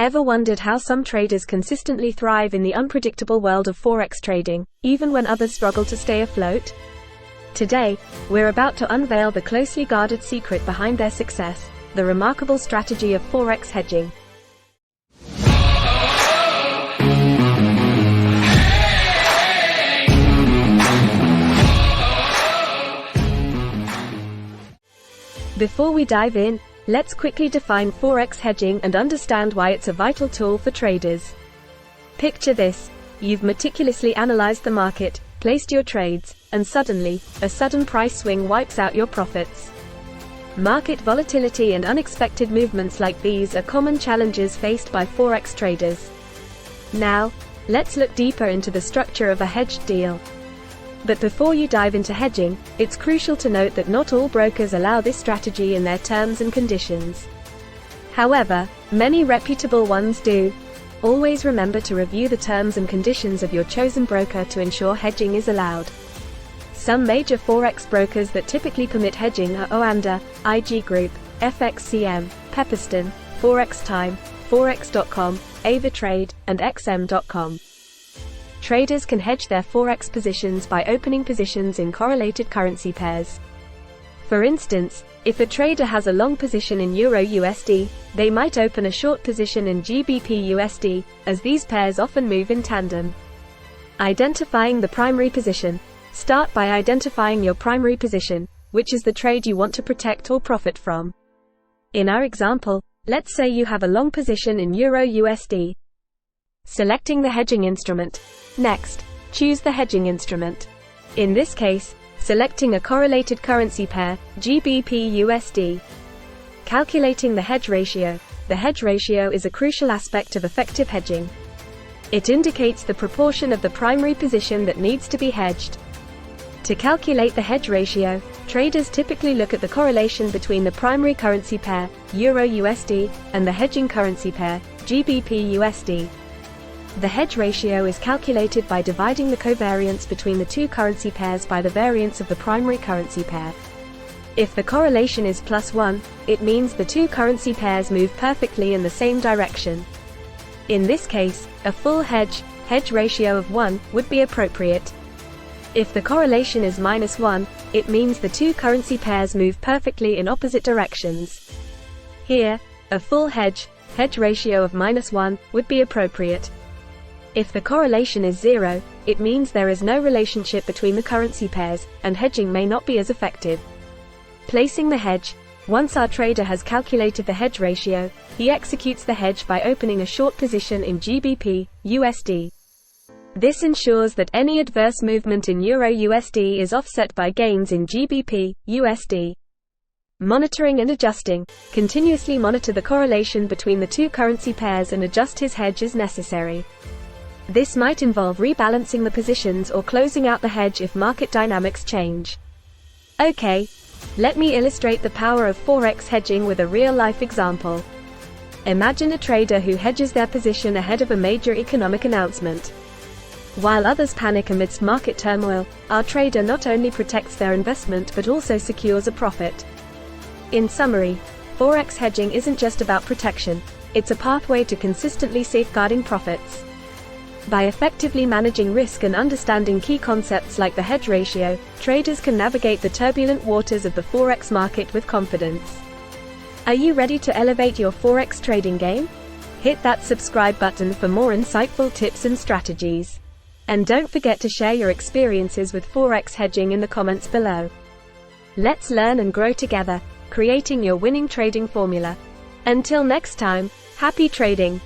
Ever wondered how some traders consistently thrive in the unpredictable world of Forex trading, even when others struggle to stay afloat? Today, we're about to unveil the closely guarded secret behind their success, the remarkable strategy of Forex hedging. Before we dive in, let's quickly define Forex hedging and understand why it's a vital tool for traders. Picture this: you've meticulously analyzed the market, placed your trades, and suddenly, a sudden price swing wipes out your profits. Market volatility and unexpected movements like these are common challenges faced by Forex traders. Now, let's look deeper into the structure of a hedged deal. But before you dive into hedging, it's crucial to note that not all brokers allow this strategy in their terms and conditions. However, many reputable ones do. Always remember to review the terms and conditions of your chosen broker to ensure hedging is allowed. Some major Forex brokers that typically permit hedging are Oanda, IG Group, FXCM, Pepperstone, Forex Time, Forex.com, AvaTrade, and XM.com. Traders can hedge their Forex positions by opening positions in correlated currency pairs. For instance, if a trader has a long position in Euro-USD, they might open a short position in GBP-USD, as these pairs often move in tandem. Identifying the primary position. Start by identifying your primary position, which is the trade you want to protect or profit from. In our example, let's say you have a long position in Euro-USD. Selecting the hedging instrument. Next, choose the hedging instrument. In this case, selecting a correlated currency pair, GBP-USD. Calculating the hedge ratio. The hedge ratio is a crucial aspect of effective hedging. It indicates the proportion of the primary position that needs to be hedged. To calculate the hedge ratio, traders typically look at the correlation between the primary currency pair, Euro-USD, and the hedging currency pair, GBP-USD. The hedge ratio is calculated by dividing the covariance between the two currency pairs by the variance of the primary currency pair. If the correlation is +1, it means the two currency pairs move perfectly in the same direction. In this case, a full hedge ratio of 1, would be appropriate. If the correlation is -1, it means the two currency pairs move perfectly in opposite directions. Here, a full hedge ratio of -1, would be appropriate. If the correlation is 0, it means there is no relationship between the currency pairs, and hedging may not be as effective. Placing the hedge. Once our trader has calculated the hedge ratio, he executes the hedge by opening a short position in GBP-USD. This ensures that any adverse movement in Euro-USD is offset by gains in GBP-USD. Monitoring and adjusting. Continuously monitor the correlation between the two currency pairs and adjust his hedge as necessary. This might involve rebalancing the positions or closing out the hedge if market dynamics change. Okay, let me illustrate the power of Forex hedging with a real-life example. Imagine a trader who hedges their position ahead of a major economic announcement. While others panic amidst market turmoil, our trader not only protects their investment but also secures a profit. In summary, Forex hedging isn't just about protection, it's a pathway to consistently safeguarding profits. By effectively managing risk and understanding key concepts like the hedge ratio, traders can navigate the turbulent waters of the Forex market with confidence. Are you ready to elevate your Forex trading game? Hit that subscribe button for more insightful tips and strategies. And don't forget to share your experiences with Forex hedging in the comments below. Let's learn and grow together, creating your winning trading formula. Until next time, happy trading!